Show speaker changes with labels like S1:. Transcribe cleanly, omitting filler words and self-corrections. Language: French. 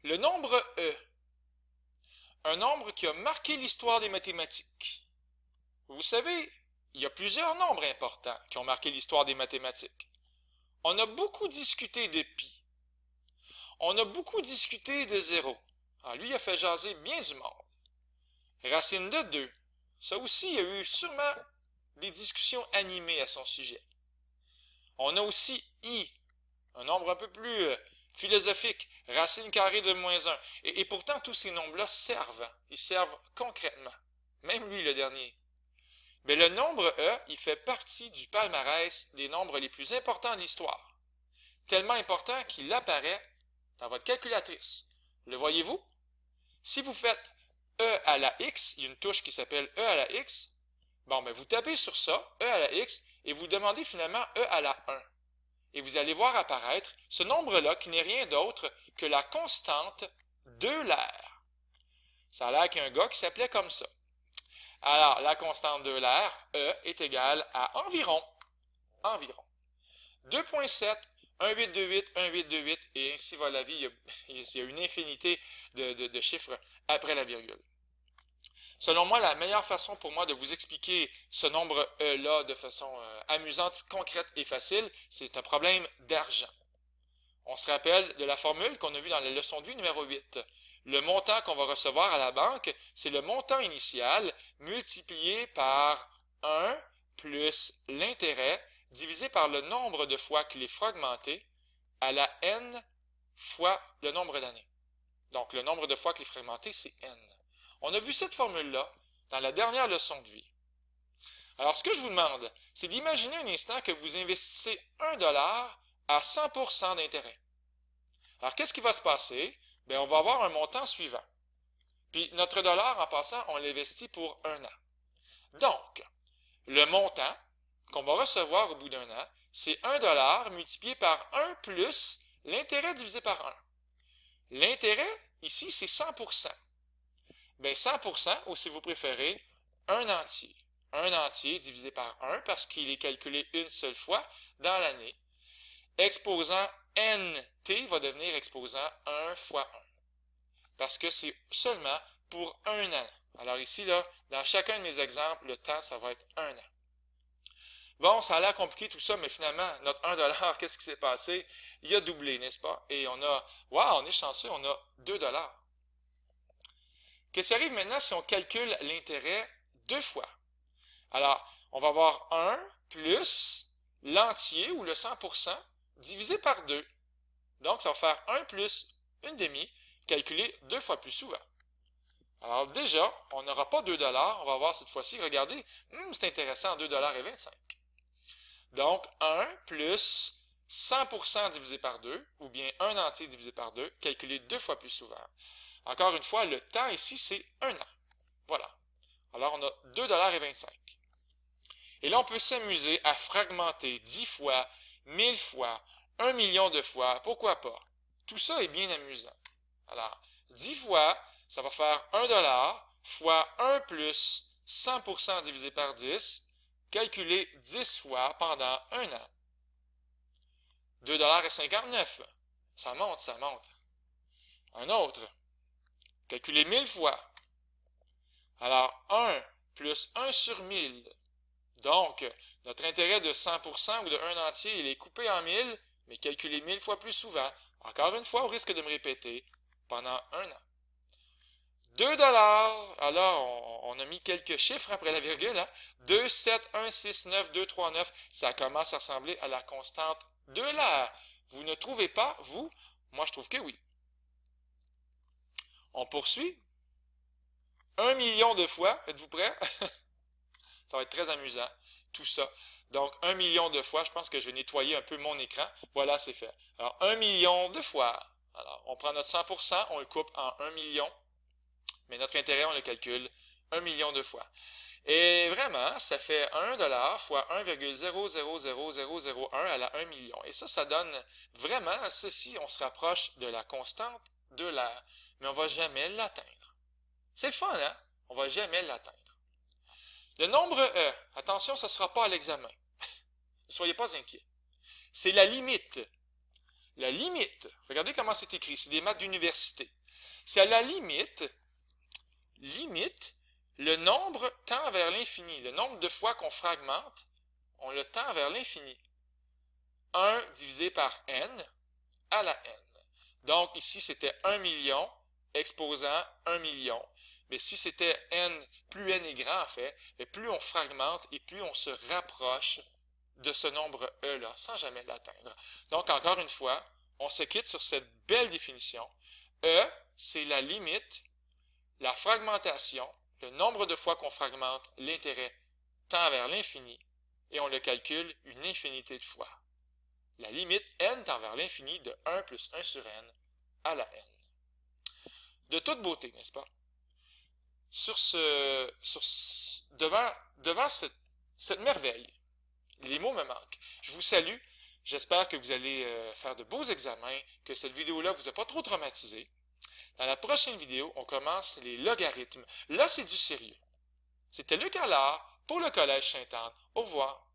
S1: Le nombre E, un nombre qui a marqué l'histoire des mathématiques. Vous savez, il y a plusieurs nombres importants qui ont marqué l'histoire des mathématiques. On a beaucoup discuté de pi. On a beaucoup discuté de zéro. Alors lui, il a fait jaser bien du monde. Racine de 2. Ça aussi, il y a eu sûrement des discussions animées à son sujet. On a aussi i, un nombre un peu plus philosophique, racine carrée de -1. Et pourtant, tous ces nombres-là servent. Ils servent concrètement. Même lui, le dernier. Mais le nombre E, il fait partie du palmarès des nombres les plus importants de l'histoire. Tellement important qu'il apparaît dans votre calculatrice. Le voyez-vous? Si vous faites E à la x, il y a une touche qui s'appelle E à la x, bon, ben vous tapez sur ça, E à la x, et vous demandez finalement E à la 1. Et vous allez voir apparaître ce nombre-là qui n'est rien d'autre que la constante d'Euler. Ça a l'air qu'il y a un gars qui s'appelait comme ça. Alors, la constante d'Euler, E, est égale à environ 2,7, 1,828, 1,828, et ainsi va la vie. Il y a une infinité de chiffres après la virgule. Selon moi, la meilleure façon pour moi de vous expliquer ce nombre E-là de façon amusante, concrète et facile, c'est un problème d'argent. On se rappelle de la formule qu'on a vue dans la leçon de vue numéro 8. Le montant qu'on va recevoir à la banque, c'est le montant initial multiplié par 1 plus l'intérêt divisé par le nombre de fois qu'il est fragmenté à la n fois le nombre d'années. Donc, le nombre de fois qu'il est fragmenté, c'est n. On a vu cette formule-là dans la dernière leçon de vie. Alors, ce que je vous demande, c'est d'imaginer un instant que vous investissez 1$ à 100% d'intérêt. Alors, qu'est-ce qui va se passer? Bien, on va avoir un montant suivant. Puis, notre dollar, en passant, on l'investit pour 1 an. Donc, le montant qu'on va recevoir au bout d'1 an, c'est 1$ multiplié par 1 plus l'intérêt divisé par 1. L'intérêt, ici, c'est 100%. Bien, 100%, ou si vous préférez, 1 entier. 1 entier divisé par 1 parce qu'il est calculé une seule fois dans l'année. Exposant nt va devenir exposant 1 fois 1. Parce que c'est seulement pour 1 an. Alors ici, là, dans chacun de mes exemples, le temps, ça va être 1 an. Bon, ça a l'air compliqué tout ça, mais finalement, notre 1$, qu'est-ce qui s'est passé? Il a doublé, n'est-ce pas? Et on a, wow, on est chanceux, on a 2$. Qu'est-ce qui arrive maintenant si on calcule l'intérêt 2 fois? Alors, on va avoir 1 plus l'entier ou le 100% divisé par 2. Donc, ça va faire 1 plus une demi calculé 2 fois plus souvent. Alors déjà, on n'aura pas 2$, on va voir cette fois-ci, regardez, c'est intéressant, 2,25$. Donc, 1 plus 100% divisé par 2, ou bien 1 entier divisé par 2, calculé 2 fois plus souvent. Encore une fois, le temps ici, c'est 1 an. Voilà. Alors, on a 2,25$. Et là, on peut s'amuser à fragmenter 10 fois, 1000 fois, 1 million de fois, pourquoi pas. Tout ça est bien amusant. Alors, 10 fois, ça va faire 1$ fois 1 plus 100% divisé par 10, calculé 10 fois pendant 1 an. 2,59$. Ça monte, ça monte. Un autre. Calculé 1000 fois. Alors, 1 plus 1 sur 1000. Donc, notre intérêt de 100% ou de 1 entier, il est coupé en 1000, mais calculé 1000 fois plus souvent. Encore une fois, au risque de me répéter, pendant 1 an. 2$. Alors, on a mis quelques chiffres après la virgule. 2, 7, 1, 6, 9, 2, 3, 9. Ça commence à ressembler à la constante d'Euler. Vous ne trouvez pas, vous? Moi, je trouve que oui. On poursuit. 1 million de fois. Êtes-vous prêts? Ça va être très amusant, tout ça. Donc, 1 million de fois, je pense que je vais nettoyer un peu mon écran. Voilà, c'est fait. Alors, 1 million de fois. Alors, on prend notre 100%, on le coupe en 1 million. Mais notre intérêt, on le calcule 1 million de fois. Et vraiment, ça fait 1$ fois 1,000001 à la 1 million. Et ça donne vraiment ceci. On se rapproche de la constante d'Euler. Mais on ne va jamais l'atteindre. C'est le fun, hein? On ne va jamais l'atteindre. Le nombre E, attention, ça ne sera pas à l'examen. Ne soyez pas inquiets. C'est la limite. la limite, regardez comment c'est écrit, c'est des maths d'université. C'est à la limite, le nombre tend vers l'infini. Le nombre de fois qu'on fragmente, on le tend vers l'infini. 1 divisé par n à la n. Donc ici, c'était 1 million exposant 1 million. Mais si c'était n, plus n est grand en fait, et plus on fragmente et plus on se rapproche de ce nombre E-là, sans jamais l'atteindre. Donc encore une fois, on se quitte sur cette belle définition. E, c'est la limite, la fragmentation, le nombre de fois qu'on fragmente, l'intérêt tend vers l'infini, et on le calcule une infinité de fois. La limite n tend vers l'infini de 1 plus 1 sur n à la n. De toute beauté, n'est-ce pas? Devant cette merveille, les mots me manquent. Je vous salue. J'espère que vous allez faire de beaux examens, que cette vidéo-là vous a pas trop traumatisé. Dans la prochaine vidéo, on commence les logarithmes. Là, c'est du sérieux. C'était Luc Allard pour le Collège Sainte-Anne. Au revoir.